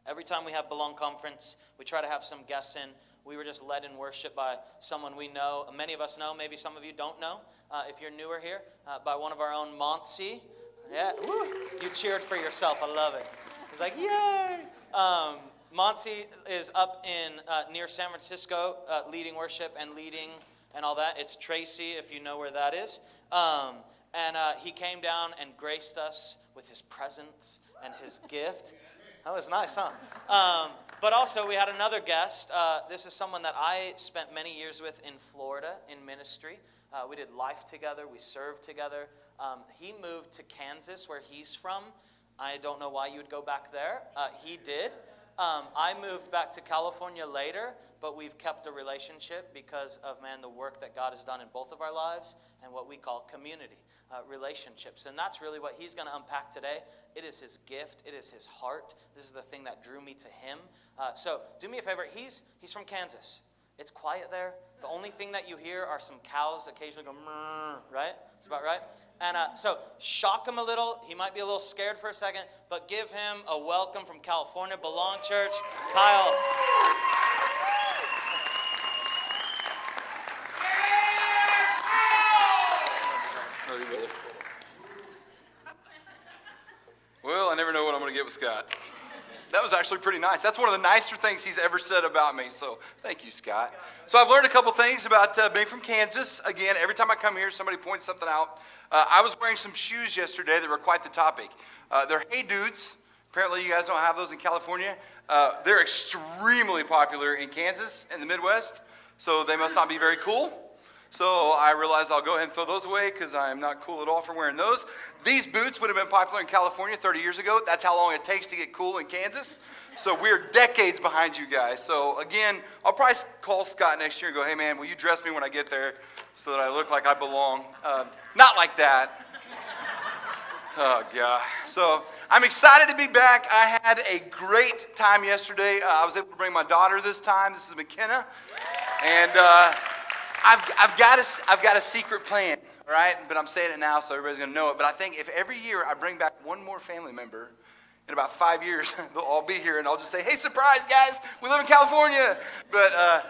Every time we have Belong Conference, we try to have some guests in. We were just led in worship by someone we know. Many of us know, maybe some of you don't know, if you're newer here, by one of our own, Monty. Yeah, woo. You cheered for yourself. I love it. It's like, yay! Monty is up in near San Francisco, leading worship and leading and all that. It's Tracy, if you know where that is. And he came down and graced us with his presence and his gift. That was nice, huh? But also we had another guest. This is someone that I spent many years with in Florida in ministry. We did life together. We served together. He moved to Kansas, where he's from. I don't know why you would go back there. He did. I moved back to California later, but we've kept a relationship because of, the work that God has done in both of our lives and what we call community relationships. And that's really what he's going to unpack today. It is his gift. It is his heart. This is the thing that drew me to him. So do me a favor. He's from Kansas. It's quiet there. The only thing that you hear are some cows occasionally go, right? That's about right. And so shock him a little. He might be a little scared for a second, but give him a welcome from California, Belong Church, Kyle. Well, I never know what I'm going to get with Scott. That was actually pretty nice. That's one of the nicer things he's ever said about me, so thank you, Scott. So I've learned a couple things about being from Kansas. Again, every time I come here, somebody points something out. I was wearing some shoes yesterday that were quite the topic. They're Hey Dudes. Apparently you guys don't have those in California. They're extremely popular in Kansas and the Midwest, so they must not be very cool. So I realized I'll go ahead and throw those away because I'm not cool at all for wearing those. These boots would have been popular in California 30 years ago. That's how long it takes to get cool in Kansas. So we're decades behind you guys. So again, I'll probably call Scott next year and go, hey man, will you dress me when I get there so that I look like I belong? Not like that. Oh, God. So I'm excited to be back. I had a great time yesterday. I was able to bring my daughter this time. This is McKenna. And I've got a secret plan, all right? But I'm saying it now so everybody's going to know it. But I think if every year I bring back one more family member, in about 5 years, they'll all be here, and I'll just say, hey, surprise, guys, we live in California. But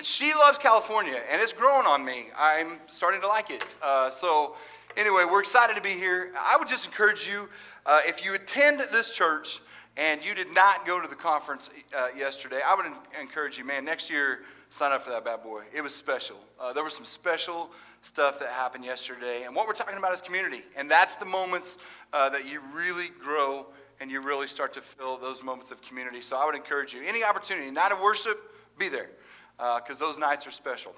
she loves California, and it's growing on me. I'm starting to like it. So anyway, we're excited to be here. I would just encourage you, if you attend this church and you did not go to the conference yesterday, I would encourage you, man, next year, sign up for that bad boy. It was special. There was some special stuff that happened yesterday. And what we're talking about is community. And that's the moments that you really grow and you really start to feel those moments of community. So I would encourage you, any opportunity, night of worship, be there. Because those nights are special.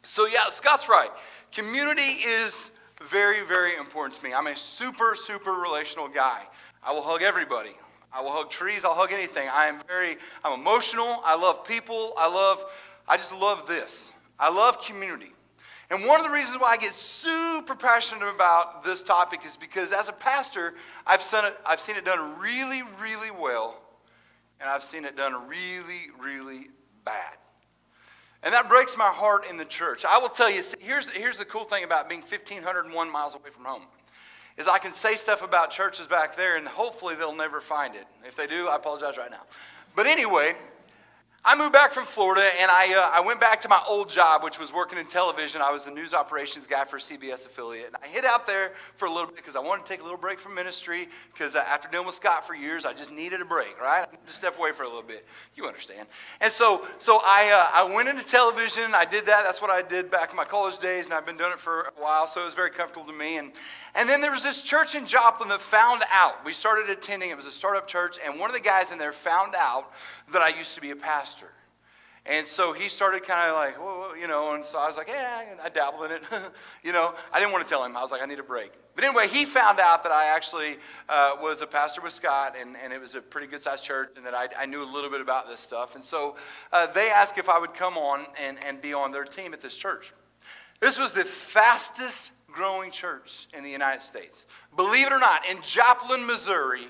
So yeah, Scott's right. Community is very, very important to me. I'm a super, super relational guy. I will hug everybody. I will hug trees. I'll hug anything. I'm emotional. I love people. I just love this. I love community. And one of the reasons why I get super passionate about this topic is because as a pastor, I've seen it done really, really well, and I've seen it done really, really bad. And that breaks my heart in the church. I will tell you, here's the cool thing about being 1,501 miles away from home, is I can say stuff about churches back there, and hopefully they'll never find it. If they do, I apologize right now. But anyway, I moved back from Florida, and I went back to my old job, which was working in television. I was the news operations guy for a CBS affiliate. And I hid out there for a little bit because I wanted to take a little break from ministry because after dealing with Scott for years, I just needed a break, right? I needed to step away for a little bit. You understand. And so I went into television. I did that. That's what I did back in my college days, and I've been doing it for a while, so it was very comfortable to me. And then there was this church in Joplin that found out. We started attending. It was a startup church, and one of the guys in there found out that I used to be a pastor. And so he started kind of like, whoa, and so I was like, yeah, I dabble in it. I didn't want to tell him. I was like, I need a break. But anyway, he found out that I actually was a pastor with Scott, and it was a pretty good-sized church, and that I knew a little bit about this stuff. And so they asked if I would come on and be on their team at this church. This was the fastest growing church in the United States. Believe it or not, in Joplin, Missouri,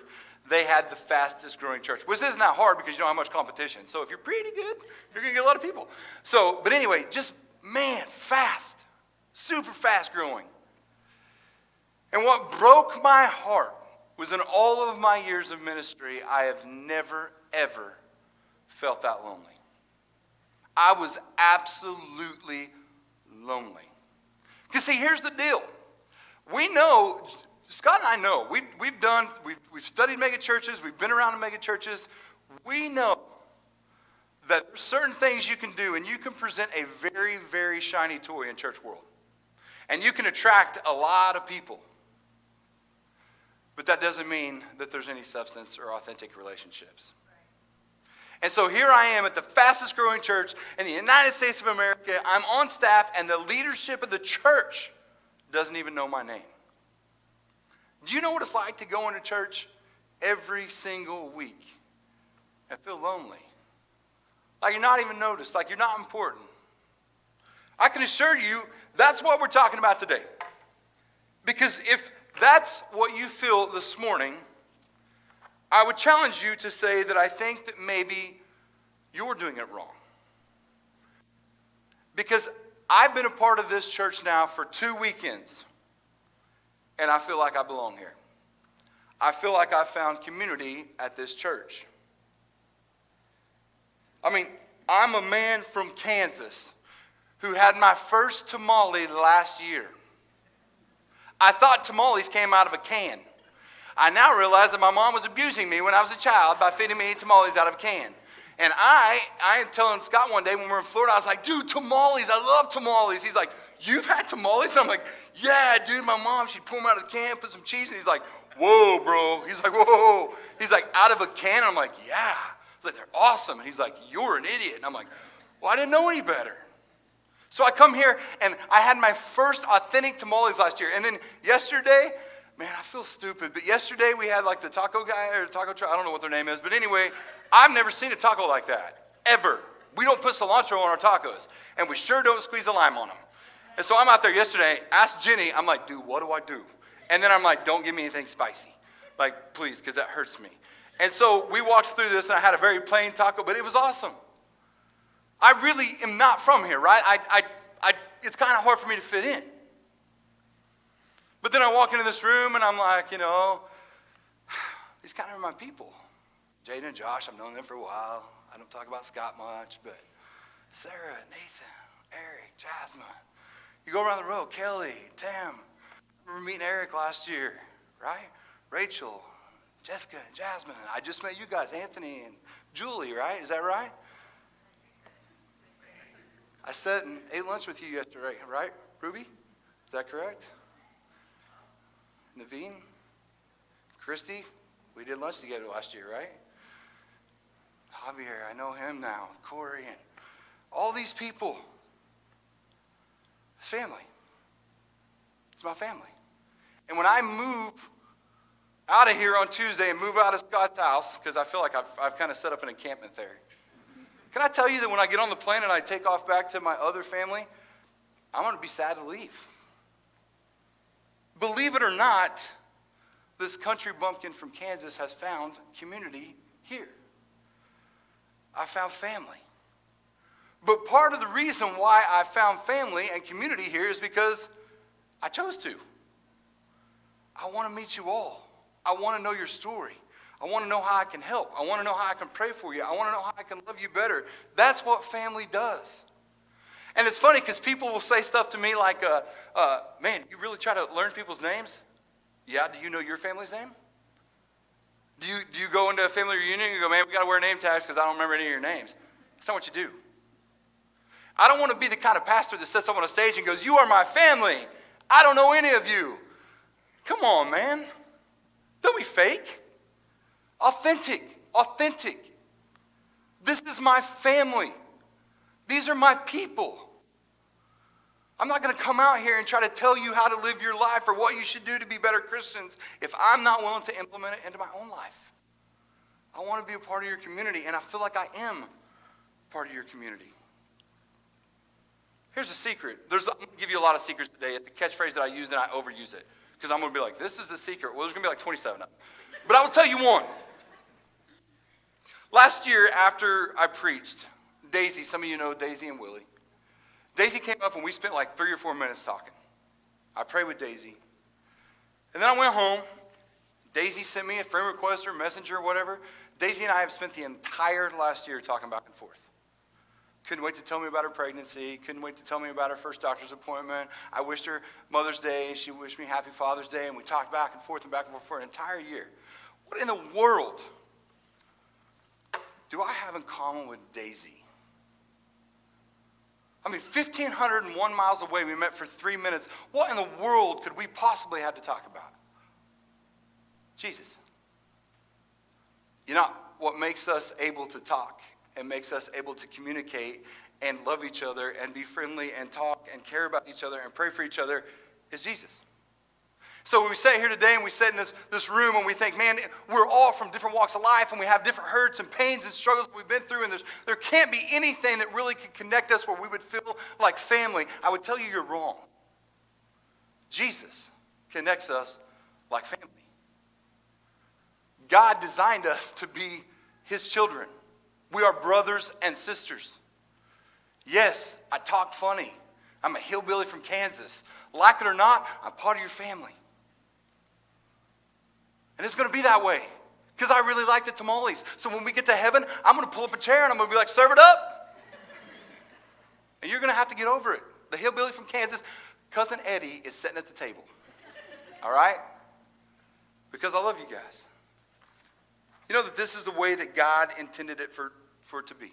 they had the fastest growing church, which isn't that hard because you don't have much competition. So if you're pretty good, you're going to get a lot of people. But anyway, just, man, fast, super fast growing. And what broke my heart was in all of my years of ministry, I have never, ever felt that lonely. I was absolutely lonely. Because see, here's the deal. We know, Scott and I know, we've studied mega churches, we've been around in mega churches. We know that there's certain things you can do, and you can present a very, very shiny toy in church world. And you can attract a lot of people. But that doesn't mean that there's any substance or authentic relationships. And so here I am at the fastest growing church in the United States of America. I'm on staff, and the leadership of the church doesn't even know my name. Do you know what it's like to go into church every single week and feel lonely? Like you're not even noticed, like you're not important. I can assure you that's what we're talking about today. Because if that's what you feel this morning, I would challenge you to say that I think that maybe you're doing it wrong. Because I've been a part of this church now for 2 weekends, and I feel like I belong here. I feel like I found community at this church. I mean, I'm a man from Kansas who had my first tamale last year. I thought tamales came out of a can. I now realize that my mom was abusing me when I was a child by feeding me tamales out of a can. And I am telling Scott one day when we were in Florida, I was like, dude, tamales, I love tamales. He's like, you've had tamales? I'm like, yeah, dude, my mom, she'd pull them out of the can, put some cheese, and he's like, whoa, bro. He's like, whoa. He's like, out of a can? I'm like, yeah. He's like, they're awesome. And he's like, you're an idiot. And I'm like, well, I didn't know any better. So I come here, and I had my first authentic tamales last year. And then yesterday, man, I feel stupid, but yesterday we had like the taco guy or taco truck. I don't know what their name is. But anyway, I've never seen a taco like that, ever. We don't put cilantro on our tacos, and we sure don't squeeze a lime on them. And so I'm out there yesterday, asked Jenny, I'm like, dude, what do I do? And then I'm like, don't give me anything spicy. Like, please, because that hurts me. And so we walked through this, and I had a very plain taco, but it was awesome. I really am not from here, right? It's kind of hard for me to fit in. But then I walk into this room, and I'm like, these kind of are my people. Jaden and Josh, I've known them for a while. I don't talk about Scott much, but Sarah, Nathan, Eric, Jasmine. You go around the road, Kelly, Tim. I remember meeting Eric last year, right? Rachel, Jessica, and Jasmine. I just met you guys, Anthony and Julie, right? Is that right? I sat and ate lunch with you yesterday, right, Ruby? Is that correct? Naveen? Christy? We did lunch together last year, right? Javier, I know him now. Corey, and all these people. It's family. It's my family. And when I move out of here on Tuesday and move out of Scott's house, because I feel like I've kind of set up an encampment there. Can I tell you that when I get on the plane and I take off back to my other family, I'm going to be sad to leave. Believe it or not, this country bumpkin from Kansas has found community here. I found family. But part of the reason why I found family and community here is because I chose to. I want to meet you all. I want to know your story. I want to know how I can help. I want to know how I can pray for you. I want to know how I can love you better. That's what family does. And it's funny because people will say stuff to me like, man, you really try to learn people's names? Yeah, do you know your family's name? Do you go into a family reunion and you go, man, we got to wear name tags because I don't remember any of your names? That's not what you do. I don't want to be the kind of pastor that sits up on a stage and goes, you are my family. I don't know any of you. Come on, man. Don't be fake. Authentic. This is my family. These are my people. I'm not going to come out here and try to tell you how to live your life or what you should do to be better Christians if I'm not willing to implement it into my own life. I want to be a part of your community, and I feel like I am part of your community. Here's a secret. I'm going to give you a lot of secrets today. It's a catchphrase that I use, and I overuse it. Because I'm going to be like, this is the secret. Well, there's going to be like 27 of them. But I will tell you one. Last year, after I preached, Daisy, some of you know Daisy and Willie. Daisy came up and we spent like 3 or 4 minutes talking. I prayed with Daisy. And then I went home. Daisy sent me a friend request or messenger or whatever. Daisy and I have spent the entire last year talking back and forth. Couldn't wait to tell me about her pregnancy. Couldn't wait to tell me about her first doctor's appointment. I wished her Mother's Day. She wished me Happy Father's Day. And we talked back and forth for an entire year. What in the world do I have in common with Daisy? I mean, 1,501 miles away, we met for 3 minutes. What in the world could we possibly have to talk about? Jesus. You know, what makes us able to talk and makes us able to communicate and love each other and be friendly and talk and care about each other and pray for each other is Jesus. So when we sit here today and we sit in this room and we think, man, we're all from different walks of life and we have different hurts and pains and struggles that we've been through, and there can't be anything that really can connect us where we would feel like family. I would tell you you're wrong. Jesus connects us like family. God designed us to be his children. We are brothers and sisters. Yes, I talk funny. I'm a hillbilly from Kansas. Like it or not, I'm part of your family. And it's going to be that way because I really like the tamales. So when we get to heaven, I'm going to pull up a chair and I'm going to be like, serve it up. And you're going to have to get over it. The hillbilly from Kansas, Cousin Eddie, is sitting at the table. All right? Because I love you guys. You know that this is the way that God intended it for it to be.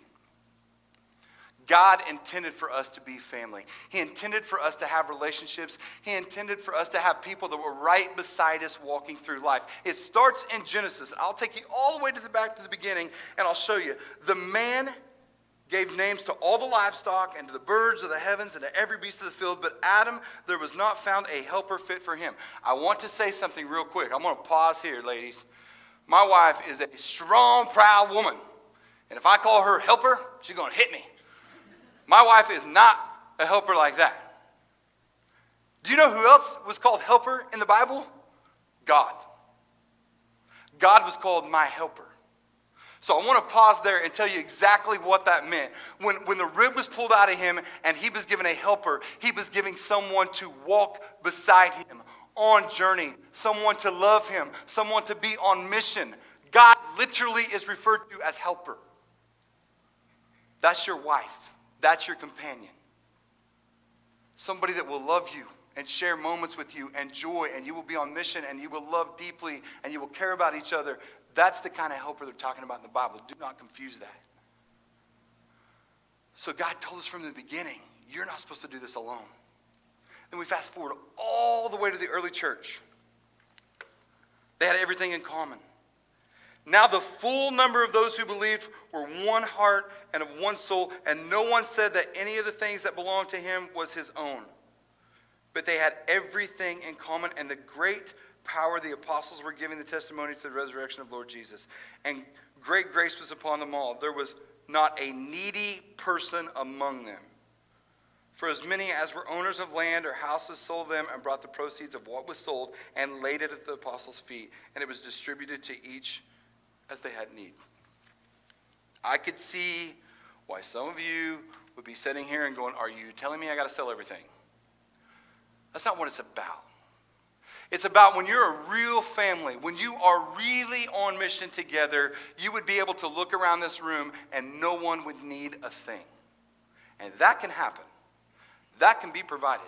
God intended for us to be family. He intended for us to have relationships. He intended for us to have people that were right beside us walking through life. It starts in Genesis. I'll take you all the way back to the beginning, and I'll show you. The man gave names to all the livestock and to the birds of the heavens and to every beast of the field, but Adam, there was not found a helper fit for him. I want to say something real quick. I'm going to pause here, ladies. My wife is a strong, proud woman. And if I call her helper, she's going to hit me. My wife is not a helper like that. Do you know who else was called helper in the Bible? God. God was called my helper. So I want to pause there and tell you exactly what that meant. When the rib was pulled out of him and he was given a helper, he was giving someone to walk beside him on journey, someone to love him, someone to be on mission. God literally is referred to as helper. That's your wife. That's your companion. Somebody that will love you and share moments with you and joy, and you will be on mission and you will love deeply and you will care about each other. That's the kind of helper they're talking about in the Bible. Do not confuse that. So God told us from the beginning, you're not supposed to do this alone. Then we fast forward all the way to the early church. They had everything in common. Now the full number of those who believed were one heart and of one soul, and no one said that any of the things that belonged to him was his own. But they had everything in common, and the great power the apostles were giving the testimony to the resurrection of Lord Jesus. And great grace was upon them all. There was not a needy person among them. For as many as were owners of land or houses sold them and brought the proceeds of what was sold and laid it at the apostles' feet, and it was distributed to each as they had need. I could see why some of you would be sitting here and going, are you telling me I got to sell everything? That's not what it's about. It's about when you're a real family, when you are really on mission together, you would be able to look around this room and no one would need a thing. And that can happen. That can be provided.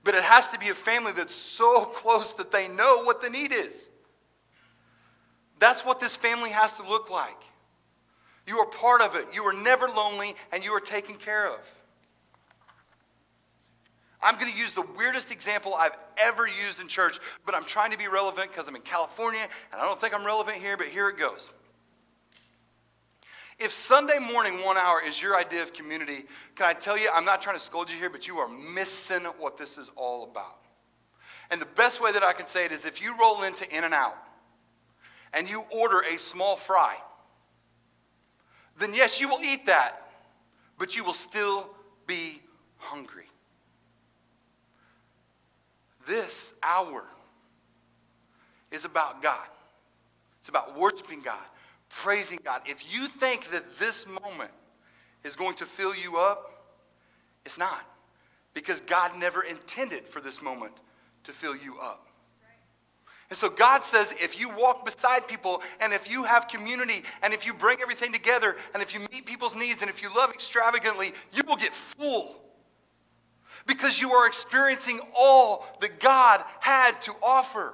But it has to be a family that's so close that they know what the need is. That's what this family has to look like. You are part of it. You are never lonely and you are taken care of. I'm going to use the weirdest example I've ever used in church, but I'm trying to be relevant because I'm in California and I don't think I'm relevant here, but here it goes. If Sunday morning 1 hour is your idea of community, can I tell you, I'm not trying to scold you here, but you are missing what this is all about. And the best way that I can say it is if you roll into In-N-Out and you order a small fry, then yes, you will eat that, but you will still be hungry. This hour is about God. It's about worshiping God, praising God. If you think that this moment is going to fill you up, it's not. Because God never intended for this moment to fill you up. And so God says, if you walk beside people, and if you have community, and if you bring everything together, and if you meet people's needs, and if you love extravagantly, you will get full. Because you are experiencing all that God had to offer.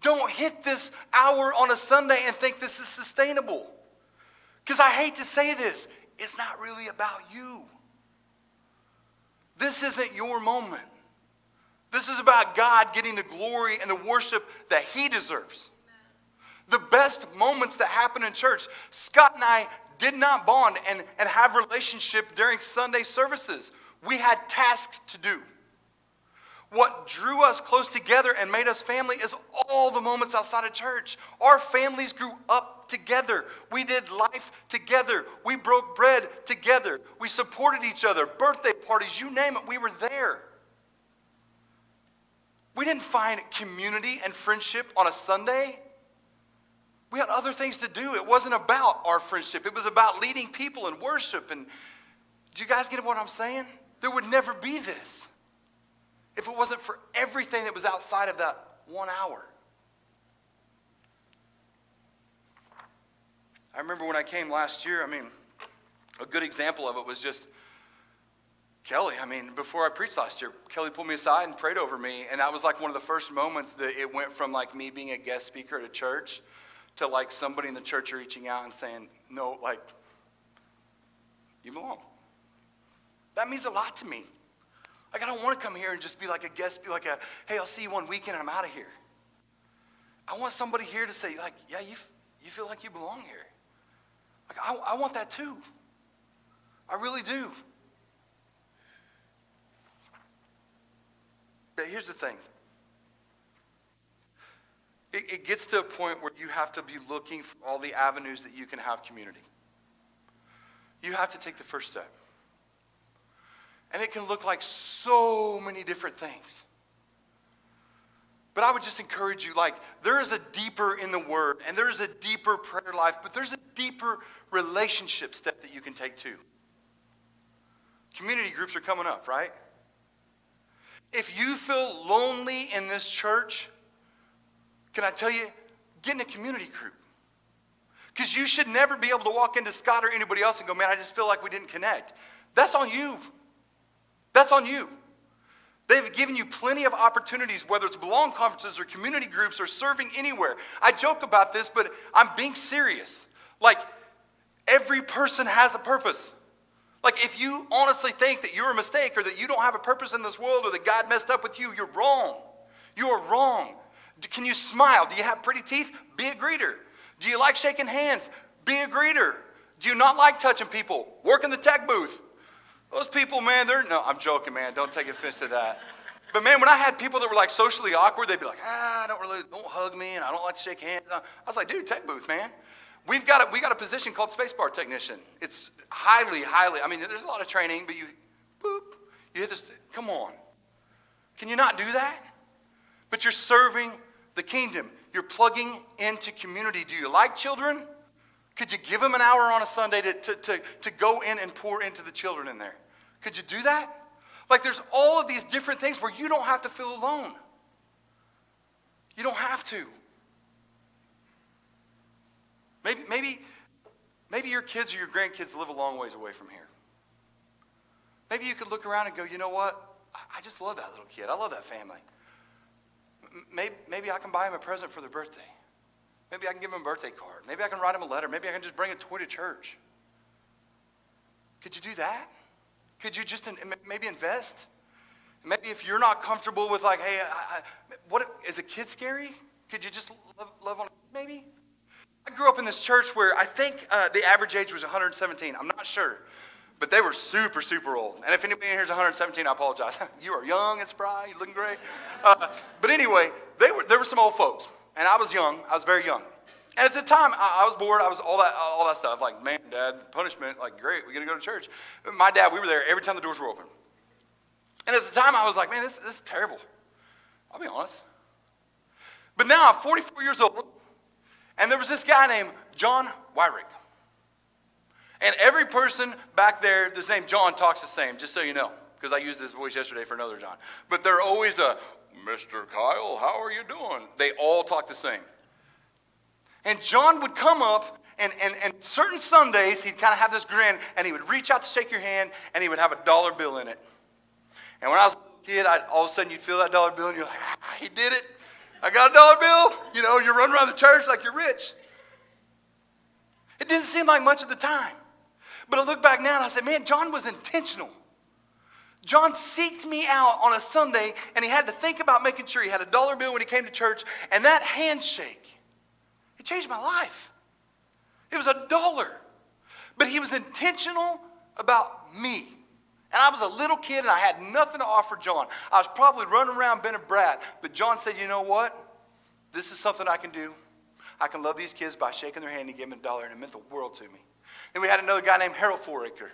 Don't hit this hour on a Sunday and think this is sustainable. Because I hate to say this, it's not really about you. This isn't your moment. This is about God getting the glory and the worship that He deserves. The best moments that happen in church, Scott and I did not bond and have relationship during Sunday services. We had tasks to do. What drew us close together and made us family is all the moments outside of church. Our families grew up together. We did life together. We broke bread together. We supported each other. Birthday parties, you name it, we were there. We didn't find community and friendship on a Sunday. We had other things to do. It wasn't about our friendship. It was about leading people in worship. And do you guys get what I'm saying? There would never be this if it wasn't for everything that was outside of that 1 hour. I remember when I came last year, a good example of it was just Kelly. Before I preached last year, Kelly pulled me aside and prayed over me, and that was like one of the first moments that it went from like me being a guest speaker at a church to like somebody in the church reaching out and saying, no, like, you belong. That means a lot to me. Like, I don't want to come here and just be like a guest, be like hey, I'll see you one weekend and I'm out of here. I want somebody here to say, like, yeah, you feel like you belong here. Like, I want that too. I really do. But here's the thing. It gets to a point where you have to be looking for all the avenues that you can have community. You have to take the first step. And it can look like so many different things. But I would just encourage you, like, there is a deeper in the Word, and there is a deeper prayer life, but there's a deeper relationship step that you can take too. Community groups are coming up, right? If you feel lonely in this church, can I tell you, get in a community group. Because you should never be able to walk into Scott or anybody else and go, man, I just feel like we didn't connect. That's on you. That's on you. They've given you plenty of opportunities, whether it's Belong conferences or community groups or serving anywhere. I joke about this, but I'm being serious. Like, every person has a purpose. Like, if you honestly think that you're a mistake or that you don't have a purpose in this world or that God messed up with you, you're wrong. You are wrong. Can you smile? Do you have pretty teeth? Be a greeter. Do you like shaking hands? Be a greeter. Do you not like touching people? Work in the tech booth. Those people, man, no, I'm joking, man. Don't take offense to that. But man, when I had people that were like socially awkward, they'd be like, don't hug me, and I don't like to shake hands. I was like, dude, tech booth, man. We got a position called spacebar technician. It's highly, there's a lot of training, but you hit this, come on. Can you not do that? But you're serving the kingdom. You're plugging into community. Do you like children? Could you give them an hour on a Sunday to go in and pour into the children in there? Could you do that? Like, there's all of these different things where you don't have to feel alone. You don't have to. Maybe your kids or your grandkids live a long ways away from here. Maybe you could look around and go, you know what? I just love that little kid. I love that family. Maybe I can buy him a present for their birthday. Maybe I can give him a birthday card. Maybe I can write him a letter. Maybe I can just bring a toy to church. Could you do that? Could you just maybe invest? Maybe if you're not comfortable with like, hey, what is a kid scary? Could you just love on it? Maybe? I grew up in this church where I think the average age was 117. I'm not sure. But they were super, super old. And if anybody in here is 117, I apologize. You are young and spry. You're looking great. But anyway, there were some old folks. And I was young. I was very young. And at the time, I was bored. I was all that stuff. Like, man, Dad, punishment. Like, great, we're going to go to church. My dad, we were there every time the doors were open. And at the time, I was like, man, this is terrible. I'll be honest. But now, I'm 44 years old. And there was this guy named John Wyrick. And every person back there that's named John talks the same, just so you know. Because I used this voice yesterday for another John. But they're always Mr. Kyle, how are you doing? They all talk the same. And John would come up, and certain Sundays, he'd kind of have this grin, and he would reach out to shake your hand, and he would have a dollar bill in it. And when I was a kid, all of a sudden you'd feel that dollar bill, and you're like, he did it. I got a dollar bill. You know, you run around the church like you're rich. It didn't seem like much at the time. But I look back now, and I said, man, John was intentional. John seeked me out on a Sunday, and he had to think about making sure he had a dollar bill when he came to church, and that handshake, it changed my life. It was $1. But he was intentional about me. And I was a little kid, and I had nothing to offer John. I was probably running around being a brat. But John said, you know what? This is something I can do. I can love these kids by shaking their hand and giving them $1, and it meant the world to me. And we had another guy named Harold Foraker.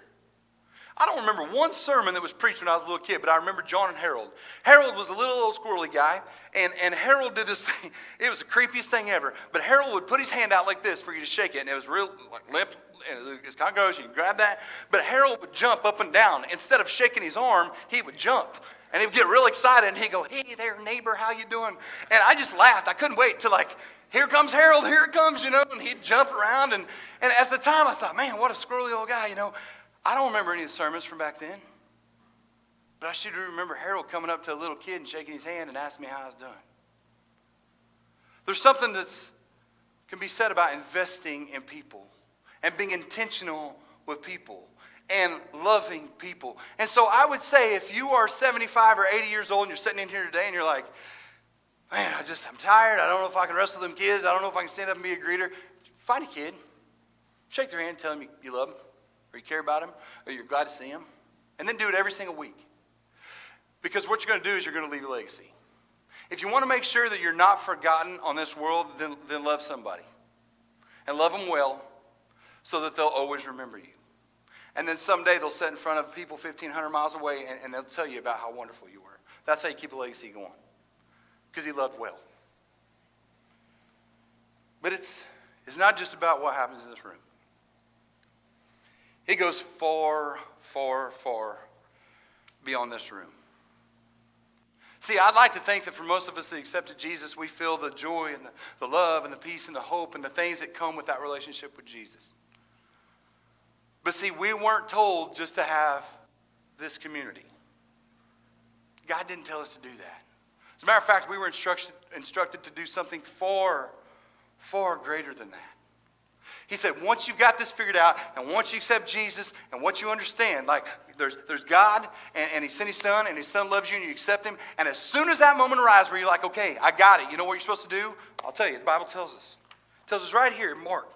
I don't remember one sermon that was preached when I was a little kid, but I remember John and Harold. Harold was a little old squirrely guy, and Harold did this thing. It was the creepiest thing ever. But Harold would put his hand out like this for you to shake it, and it was real like limp, and it's kind of gross. You can grab that. But Harold would jump up and down. Instead of shaking his arm, he would jump. And he would get real excited, and he'd go, hey there, neighbor, how you doing? And I just laughed. I couldn't wait till like, here comes Harold, here it comes, you know, and he'd jump around. And at the time, I thought, man, what a squirrely old guy, you know. I don't remember any of the sermons from back then. But I should remember Harold coming up to a little kid and shaking his hand and asking me how I was doing. There's something that can be said about investing in people and being intentional with people and loving people. And so I would say if you are 75 or 80 years old and you're sitting in here today and you're like, man, I'm tired. I don't know if I can wrestle them kids. I don't know if I can stand up and be a greeter. Find a kid. Shake their hand and tell them you love them, or you care about them, or you're glad to see them. And then do it every single week. Because what you're going to do is you're going to leave a legacy. If you want to make sure that you're not forgotten on this world, then love somebody. And love them well so that they'll always remember you. And then someday they'll sit in front of people 1,500 miles away and they'll tell you about how wonderful you were. That's how you keep a legacy going. Because he loved well. But it's not just about what happens in this room. It goes far, far, far beyond this room. See, I'd like to think that for most of us that accepted Jesus, we feel the joy and the love and the peace and the hope and the things that come with that relationship with Jesus. But see, we weren't told just to have this community. God didn't tell us to do that. As a matter of fact, we were instructed to do something far, far greater than that. He said, once you've got this figured out, and once you accept Jesus, and once you understand, like there's God, and he sent his son, and his son loves you, and you accept him, and as soon as that moment arrives where you're like, okay, I got it, you know what you're supposed to do? I'll tell you, the Bible tells us. It tells us right here in Mark.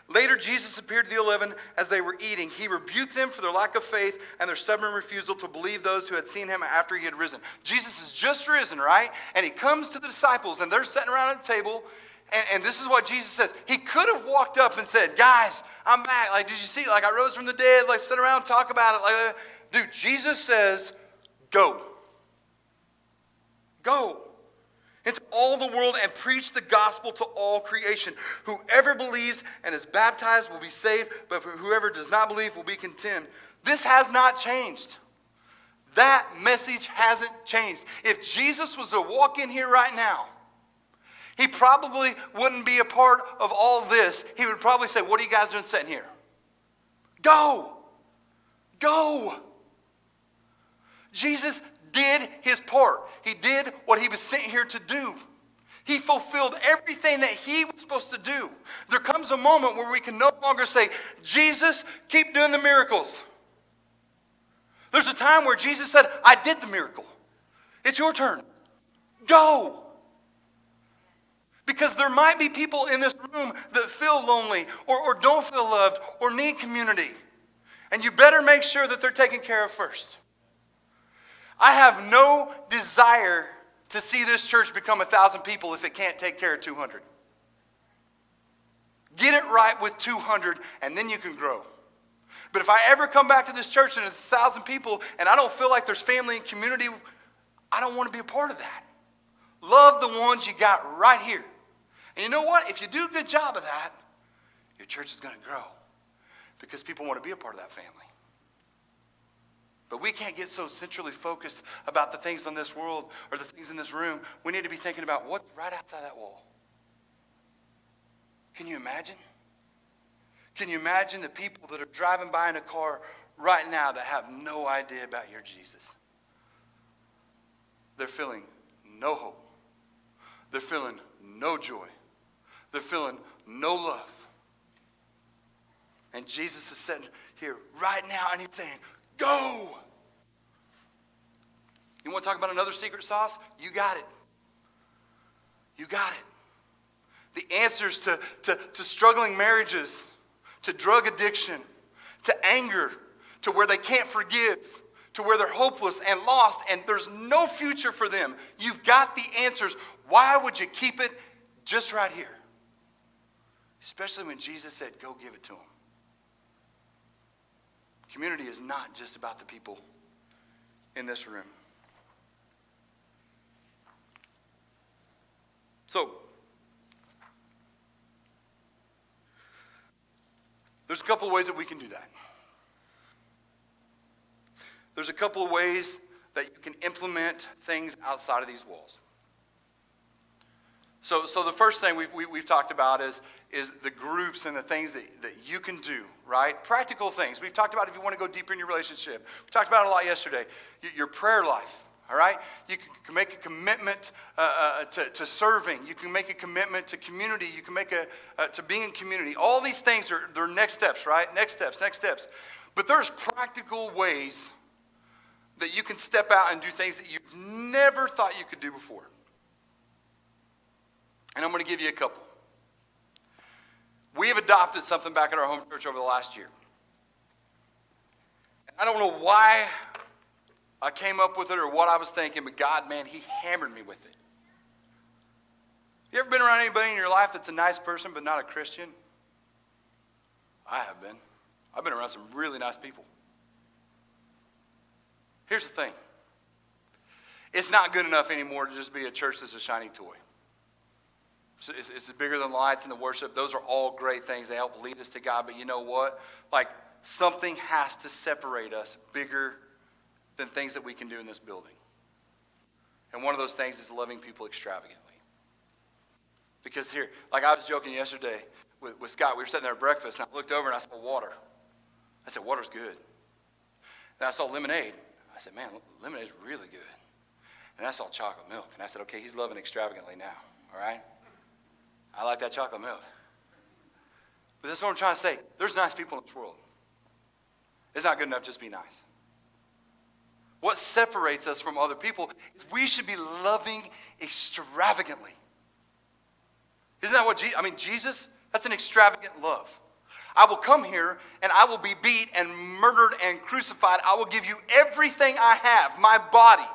Later, Jesus appeared to the 11 as they were eating. He rebuked them for their lack of faith and their stubborn refusal to believe those who had seen him after he had risen. Jesus has just risen, right? And he comes to the disciples, and they're sitting around at the table, and this is what Jesus says. He could have walked up and said, guys, I'm back. Like, did you see? Like, I rose from the dead. Like, sit around and talk about it. Like, dude, Jesus says, go. Go into all the world and preach the gospel to all creation. Whoever believes and is baptized will be saved, but whoever does not believe will be condemned. This has not changed. That message hasn't changed. If Jesus was to walk in here right now, he probably wouldn't be a part of all this. He would probably say, what are you guys doing sitting here? Go. Go. Jesus did his part. He did what he was sent here to do. He fulfilled everything that he was supposed to do. There comes a moment where we can no longer say, Jesus, keep doing the miracles. There's a time where Jesus said, I did the miracle. It's your turn. Go. Because there might be people in this room that feel lonely or don't feel loved or need community. And you better make sure that they're taken care of first. I have no desire to see this church become 1,000 people if it can't take care of 200. Get it right with 200 and then you can grow. But if I ever come back to this church and it's 1,000 people and I don't feel like there's family and community, I don't want to be a part of that. Love the ones you got right here. And you know what? If you do a good job of that, your church is going to grow because people want to be a part of that family. But we can't get so centrally focused about the things on this world or the things in this room. We need to be thinking about what's right outside that wall. Can you imagine? Can you imagine the people that are driving by in a car right now that have no idea about your Jesus? They're feeling no hope. They're feeling no joy. They're feeling no love. And Jesus is sitting here right now and he's saying, go. You want to talk about another secret sauce? You got it. You got it. The answers to struggling marriages, to drug addiction, to anger, to where they can't forgive, to where they're hopeless and lost and there's no future for them. You've got the answers. Why would you keep it just right here? Especially when Jesus said, go give it to them. Community is not just about the people in this room. So, there's a couple of ways that we can do that. There's a couple of ways that you can implement things outside of these walls. So the first thing we've talked about is the groups and the things that you can do, right? Practical things. We've talked about if you want to go deeper in your relationship. We talked about it a lot yesterday. Your prayer life, all right? You can make a commitment to serving. You can make a commitment to community. You can make to being in community. All these things they're next steps, right? Next steps. But there's practical ways that you can step out and do things that you've never thought you could do before. And I'm going to give you a couple. We have adopted something back at our home church over the last year. I don't know why I came up with it or what I was thinking, but God, man, he hammered me with it. You ever been around anybody in your life that's a nice person but not a Christian? I have been. I've been around some really nice people. Here's the thing. It's not good enough anymore to just be a church that's a shiny toy. It's bigger than lights and the worship. Those are all great things. They help lead us to God. But you know what? Like, something has to separate us bigger than things that we can do in this building. And one of those things is loving people extravagantly. Because here, like I was joking yesterday with Scott. We were sitting there at breakfast, and I looked over and I saw water. I said, water's good. And I saw lemonade. I said, man, lemonade's really good. And I saw chocolate milk. And I said, okay, he's loving extravagantly now, all right? I like that chocolate milk. But that's what I'm trying to say. There's nice people in this world. It's not good enough just to be nice. What separates us from other people is we should be loving extravagantly. Isn't that what Jesus, that's an extravagant love. I will come here and I will be beat and murdered and crucified. I will give you everything I have, my body,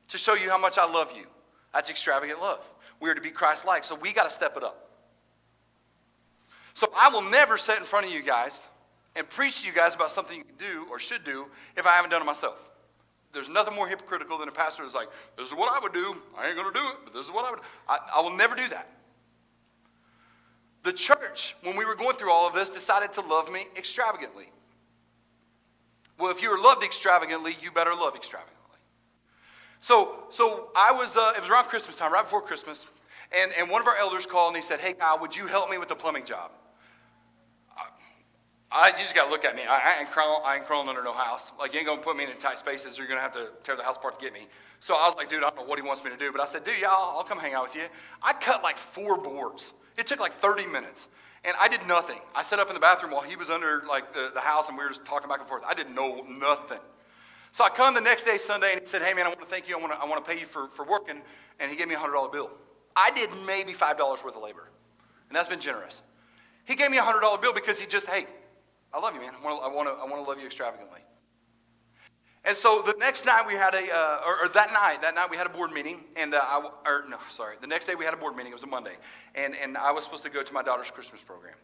to show you how much I love you. That's extravagant love. We are to be Christ-like, so we got to step it up. So I will never sit in front of you guys and preach to you guys about something you can do or should do if I haven't done it myself. There's nothing more hypocritical than a pastor who's like, this is what I would do. I ain't going to do it, but this is what I would do. I will never do that. The church, when we were going through all of this, decided to love me extravagantly. Well, if you were loved extravagantly, you better love extravagantly. So I was, it was around Christmas time, right before Christmas, and one of our elders called and he said, hey, Kyle, would you help me with the plumbing job? You just got to look at me. I ain't crawling under no house. Like, you ain't going to put me in tight spaces or you're going to have to tear the house apart to get me. So I was like, dude, I don't know what he wants me to do. But I said, dude, yeah, I'll come hang out with you. I cut like 4 boards. It took like 30 minutes. And I did nothing. I sat up in the bathroom while he was under like the house and we were just talking back and forth. I didn't know nothing. So I come the next day, Sunday, and he said, hey, man, I want to thank you. I want to pay you for working. And he gave me a $100 bill. I did maybe $5 worth of labor. And that's been generous. He gave me a $100 bill because he just, hey, I love you, man. I want to love you extravagantly. And so the next night we had that night we had a board meeting. And the next day we had a board meeting. It was a Monday. And I was supposed to go to my daughter's Christmas program.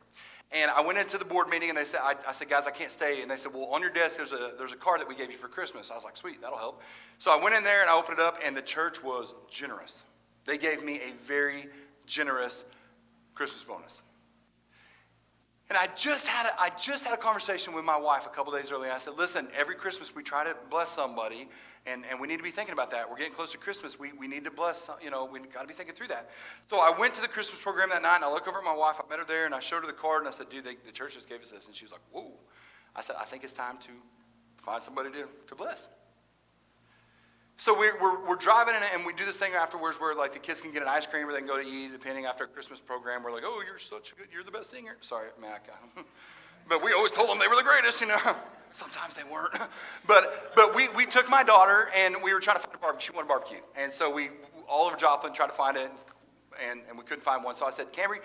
And I went into the board meeting and I said, guys, I can't stay. And they said, well, on your desk there's a card that we gave you for Christmas. I was like, sweet, that'll help. So I went in there and I opened it up and the church was generous. They gave me a very generous Christmas bonus. And I just had a conversation with my wife a couple days earlier. I said, listen, every Christmas we try to bless somebody, and we need to be thinking about that. We're getting close to Christmas. We need to bless, we got to be thinking through that. So I went to the Christmas program that night, and I looked over at my wife. I met her there, and I showed her the card, and I said, dude, the church just gave us this. And she was like, whoa. I said, I think it's time to find somebody to bless. So we're driving, and we do this thing afterwards where like the kids can get an ice cream or they can go to eat, depending after a Christmas program. We're like, oh, you're the best singer. Sorry, Mac. But we always told them they were the greatest, Sometimes they weren't. But we took my daughter, and we were trying to find a barbecue. She wanted barbecue. And so all over Joplin tried to find it, and we couldn't find one. So I said, Camry,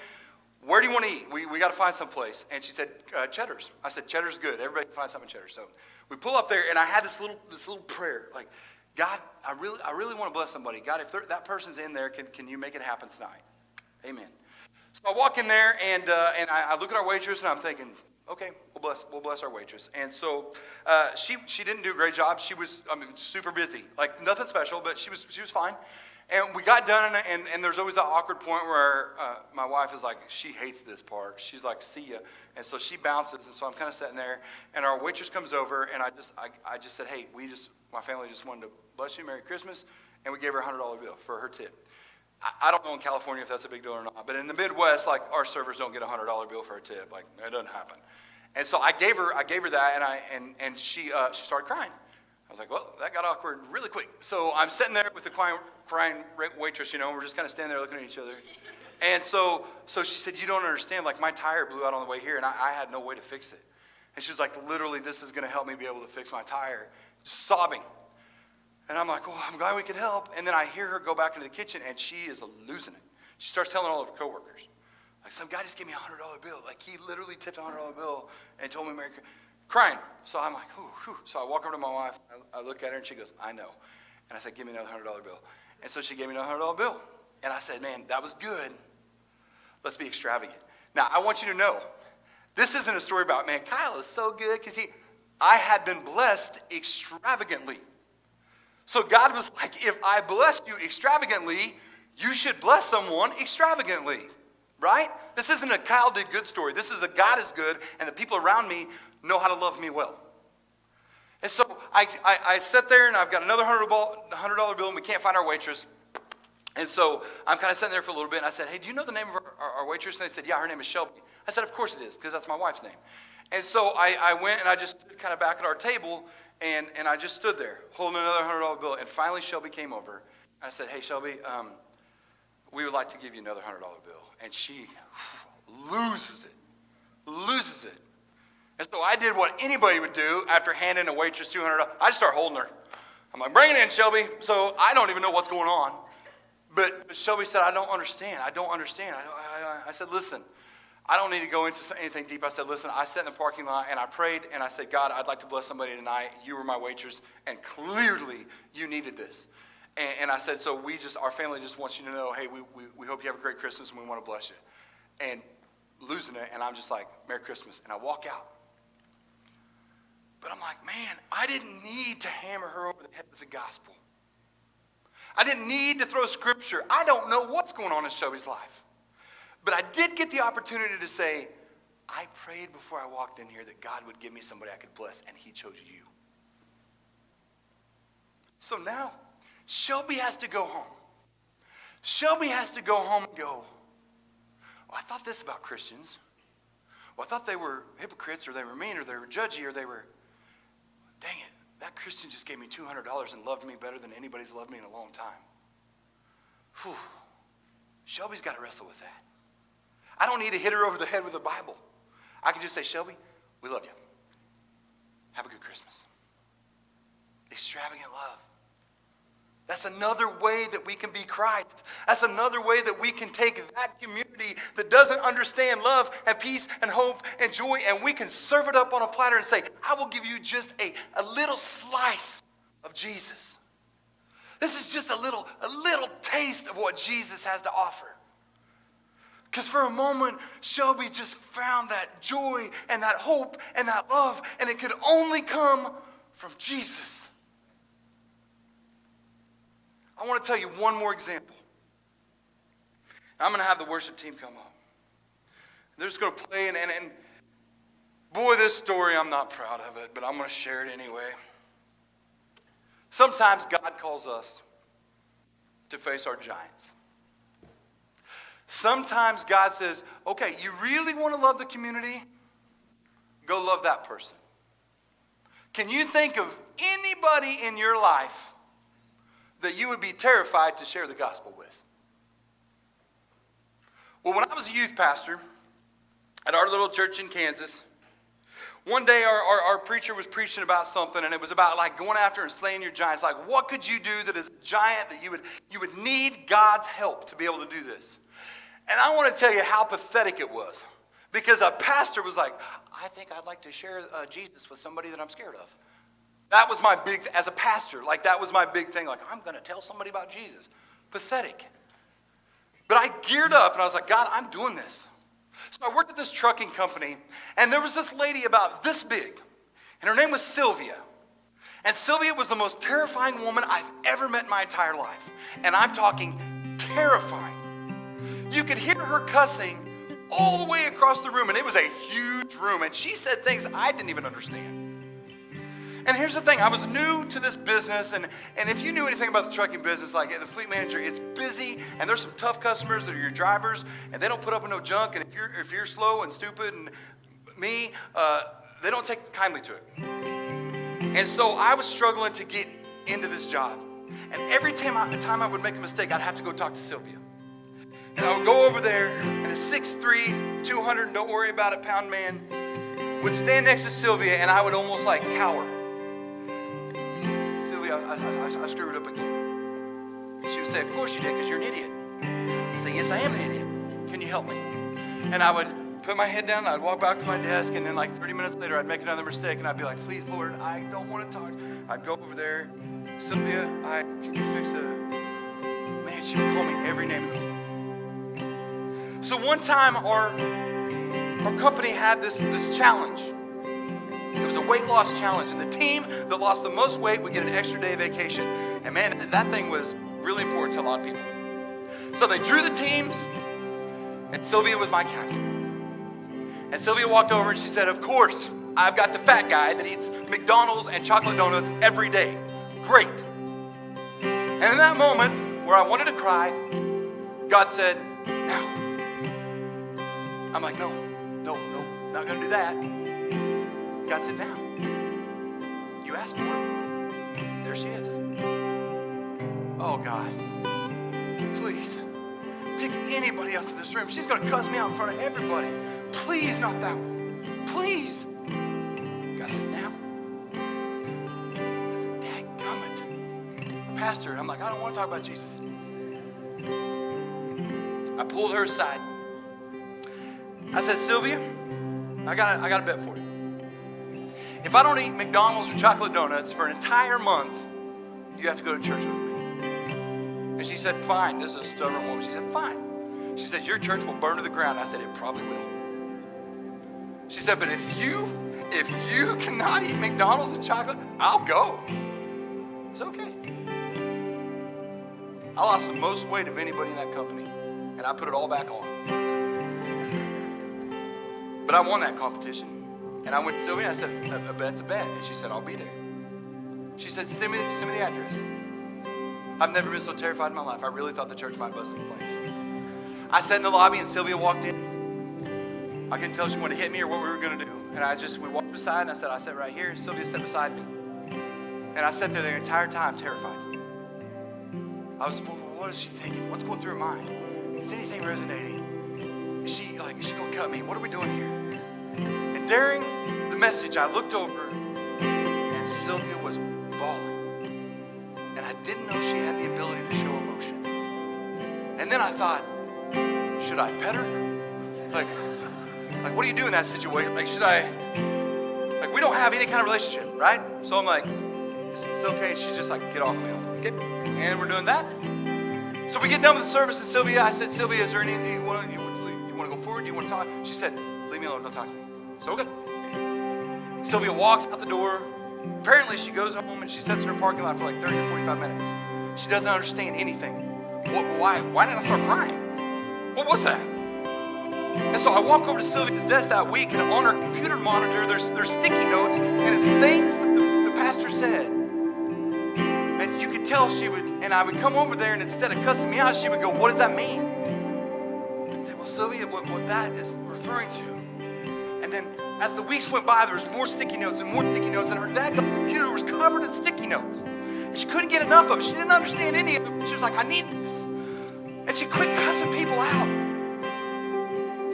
where do you want to eat? We got to find some place. And she said, Cheddar's. I said, Cheddar's good. Everybody can find something in Cheddar's. So we pull up there, and I had this little prayer, like, God, I really want to bless somebody. God, if that person's in there, can you make it happen tonight? Amen. So I walk in there, and I look at our waitress, and I'm thinking, okay, we'll bless our waitress. And so she didn't do a great job. She was super busy, like nothing special, but she was fine. And we got done, and there's always that awkward point where my wife is like, she hates this part. She's like, see ya. And so she bounces, and so I'm kind of sitting there, and our waitress comes over, and I just said, hey, my family just wanted to bless you, Merry Christmas, and we gave her a $100 bill for her tip. I don't know in California if that's a big deal or not, but in the Midwest, like our servers don't get a $100 bill for a tip. Like it doesn't happen. And so I gave her that, and she started crying. I was like, well, that got awkward really quick. So I'm sitting there with the crying waitress, we're just kind of standing there looking at each other. And so she said, you don't understand, like my tire blew out on the way here, and I had no way to fix it. And she was like, literally, this is going to help me be able to fix my tire. Sobbing. And I'm like, well, I'm glad we could help. And then I hear her go back into the kitchen, and she is losing it. She starts telling all of her coworkers, like, some guy just gave me a $100 bill. Like, he literally tipped a $100 bill and told me Merry Christmas. Crying. So I'm like, whew. So I walk over to my wife. I look at her, and she goes, I know. And I said, give me another $100 bill. And so she gave me another $100 bill. And I said, man, that was good. Let's be extravagant. Now, I want you to know, this isn't a story about, man, Kyle is so good because I had been blessed extravagantly. So God was like, if I blessed you extravagantly, you should bless someone extravagantly, right? This isn't a Kyle did good story. This is a God is good, and the people around me know how to love me well. And so I sit there, and I've got another $100 bill, and we can't find our waitress. And so I'm kind of sitting there for a little bit, and I said, hey, do you know the name of our waitress? And they said, yeah, her name is Shelby. I said, of course it is, because that's my wife's name. And so I went, and I just stood kind of back at our table, and I just stood there holding another $100 bill. And finally Shelby came over. I said, hey, Shelby, we would like to give you another $100 bill. And she loses it. And so I did what anybody would do after handing a waitress $200. I just start holding her. I'm like, bring it in, Shelby. So I don't even know what's going on. But Shelby said, I don't understand. I said, listen, I don't need to go into anything deep. I said, listen, I sat in the parking lot, and I prayed, and I said, God, I'd like to bless somebody tonight. You were my waitress, and clearly you needed this. And I said, so our family just wants you to know, hey, we hope you have a great Christmas, and we want to bless you. And losing it, and I'm just like, Merry Christmas. And I walk out. But I'm like, man, I didn't need to hammer her over the head with the gospel. I didn't need to throw scripture. I don't know what's going on in Shelby's life. But I did get the opportunity to say, I prayed before I walked in here that God would give me somebody I could bless, and he chose you. So now, Shelby has to go home. Shelby has to go home and go, I thought this about Christians. Well, I thought they were hypocrites, or they were mean, or they were judgy, or they were, dang it, that Christian just gave me $200 and loved me better than anybody's loved me in a long time. Whew. Shelby's got to wrestle with that. I don't need to hit her over the head with the Bible. I can just say, Shelby, we love you. Have a good Christmas. Extravagant love. That's another way that we can be Christ. That's another way that we can take that community that doesn't understand love and peace and hope and joy, and we can serve it up on a platter and say, I will give you just a little slice of Jesus. This is just a little taste of what Jesus has to offer. Because for a moment, Shelby just found that joy and that hope and that love, and it could only come from Jesus. I want to tell you one more example. I'm going to have the worship team come up. They're just going to play, and Boy, this story, I'm not proud of it, but I'm going to share it anyway. Sometimes God calls us to face our giants. Sometimes God says, okay, you really want to love the community? Go love that person. Can you think of anybody in your life that you would be terrified to share the gospel with? Well, when I was a youth pastor at our little church in Kansas, one day our preacher was preaching about something, and it was about like going after and slaying your giants. Like, what could you do that is a giant that you would need God's help to be able to do this? And I want to tell you how pathetic it was. Because a pastor was like, I think I'd like to share Jesus with somebody that I'm scared of. That was my big, as a pastor, like that was my big thing. Like, I'm going to tell somebody about Jesus. Pathetic. But I geared up and I was like, God, I'm doing this. So I worked at this trucking company, and there was this lady about this big, and her name was Sylvia. And Sylvia was the most terrifying woman I've ever met in my entire life. And I'm talking terrifying. You could hear her cussing all the way across the room, and it was a huge room, and she said things I didn't even understand. And here's the thing, I was new to this business, and if you knew anything about the trucking business, like the fleet manager, it's busy, and there's some tough customers that are your drivers, and they don't put up with no junk, and if you're slow and stupid and me, they don't take kindly to it. And so I was struggling to get into this job, and every time I would make a mistake, I'd have to go talk to Sylvia. And I would go over there, and a 6'3", 200, don't worry about it, pound man, would stand next to Sylvia, and I would almost like cower. I screwed up again. And she would say, of course you did, because you're an idiot. I'd say, yes, I am an idiot. Can you help me? And I would put my head down, I'd walk back to my desk, and then like 30 minutes later, I'd make another mistake, and I'd be like, please, Lord, I don't want to talk. I'd go over there, Sylvia, can you fix it? Man, she would call me every name in the world. So one time, our company had this challenge. It was a weight loss challenge, and the team that lost the most weight would get an extra day of vacation. And man, that thing was really important to a lot of people. So they drew the teams, and Sylvia was my captain. And Sylvia walked over and she said, of course, I've got the fat guy that eats McDonald's and chocolate donuts every day. Great. And in that moment where I wanted to cry, God said, now. I'm like, no, not going to do that. God said, now. You asked for it. There she is. Oh, God. Please. Pick anybody else in this room. She's going to cuss me out in front of everybody. Please, not that one. Please. God said, now. I said, dadgummit. Pastor, I'm like, I don't want to talk about Jesus. I pulled her aside. I said, Sylvia, I got a bet for you. If I don't eat McDonald's or chocolate donuts for an entire month, you have to go to church with me. And she said, fine. This is a stubborn woman. She said, fine. She said, your church will burn to the ground. I said, it probably will. She said, but if you cannot eat McDonald's and chocolate, I'll go. It's okay. I lost the most weight of anybody in that company, and I put it all back on. But I won that competition. And I went to Sylvia and I said, a bet's a bet. And she said, I'll be there. She said, send me the address. I've never been so terrified in my life. I really thought the church might bust into flames. I sat in the lobby and Sylvia walked in. I couldn't tell if she wanted to hit me or what we were going to do. And we walked beside and I sat right here. And Sylvia sat beside me. And I sat there the entire time terrified. I was, what is she thinking? What's going through her mind? Is anything resonating? Is she going to cut me? What are we doing here? And during the message, I looked over, and Sylvia was bawling. And I didn't know she had the ability to show emotion. And then I thought, should I pet her? Like, what do you do in that situation? Like, we don't have any kind of relationship, right? So I'm like, it's okay. And she's just like, get off me. Okay? And we're doing that. So we get done with the service, and I said, Sylvia, is there anything you want to go forward? Do you want to talk? She said, leave me alone, don't talk to me. So okay. Sylvia walks out the door. Apparently she goes home and she sits in her parking lot for like 30 or 45 minutes. She doesn't understand anything. Why did I start crying? What was that? And so I walk over to Sylvia's desk that week, and on her computer monitor, there's sticky notes, and it's things that the pastor said. And you could tell she would, and I would come over there, and instead of cussing me out, she would go, "What does that mean?" I'd say, "Well, Sylvia, what that is referring to." And then as the weeks went by, there was more sticky notes, and her dad's computer was covered in sticky notes. And she couldn't get enough of it. She didn't understand any of it. She was like, "I need this." And she quit cussing people out.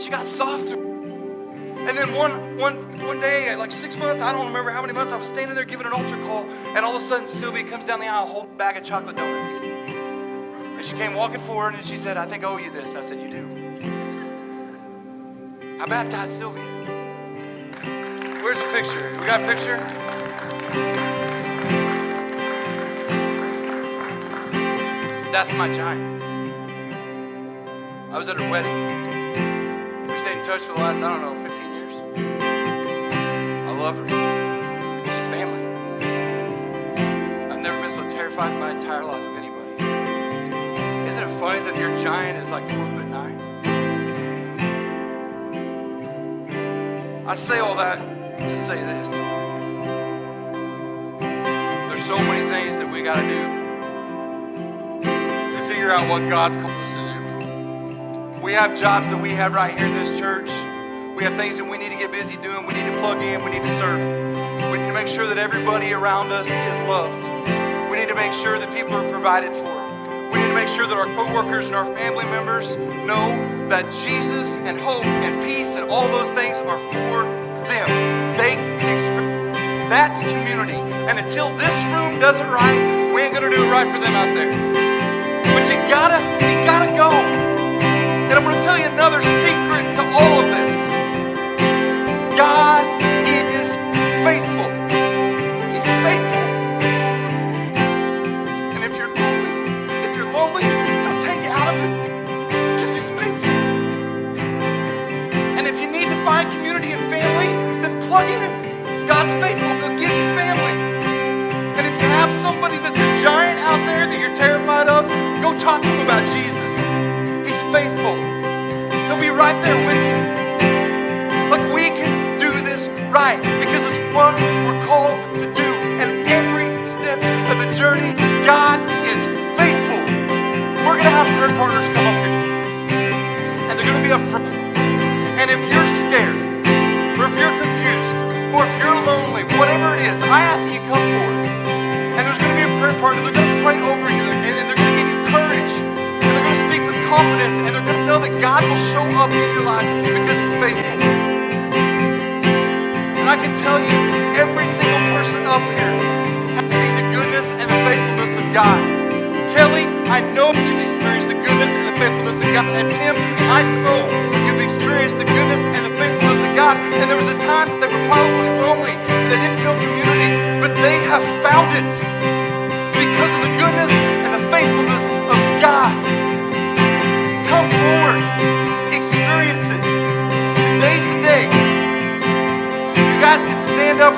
She got softer. And then one day, like 6 months, I don't remember how many months, I was standing there giving an altar call, and all of a sudden Sylvia comes down the aisle holding a bag of chocolate donuts. And she came walking forward and she said, "I think I owe you this." I said, "You do." I baptized Sylvia. Where's the picture? We got a picture? That's my giant. I was at her wedding. We stayed in touch for the last, 15 years. I love her. She's family. I've never been so terrified in my entire life of anybody. Isn't it funny that your giant is like 4'9"? I say all that to say this. There's so many things that we got to do to figure out what God's called us to do. We have jobs that we have right here in this church. We have things that we need to get busy doing. We need to plug in. We need to serve. We need to make sure that everybody around us is loved. We need to make sure that people are provided for. We need to make sure that our coworkers and our family members know that Jesus and hope and peace and all those things are for them. They experience it. That's community. And until this room does it right, we ain't gonna do it right for them out there. But you gotta go. And I'm gonna tell you another secret to all of this. God is faithful. He's faithful. And if you're lonely, He'll take you out of it. Because He's faithful. And if you need to find community and family, then plug in. God's faithful. He'll give you family. And if you have somebody that's a giant out there that you're terrified of, go talk to them about Jesus. He's faithful. He'll be right there with you. Like we can do this right because it's what we're called to do. And every step of the journey, God is faithful. We're going to have prayer partners come up here. And they're going to be up front. And if you're scared, or if you're confused, or if you're lonely, whatever it is, I ask that you come forward. And there's going to be a prayer partner. They're going to pray over you. And they're going to give you courage. And they're going to speak with confidence. And they're going to know that God will show up in your life because He's faithful. And I can tell you, every single person up here has seen the goodness and the faithfulness of God. Kelly, I know you've experienced the goodness and the faithfulness of God. And Tim, I know you've experienced the goodness and the faithfulness of God. And there was a time that they were probably lonely and they didn't feel community, but they have found it because of the goodness and the faithfulness of God. Come forward, experience it. Today's the day. You guys can stand up.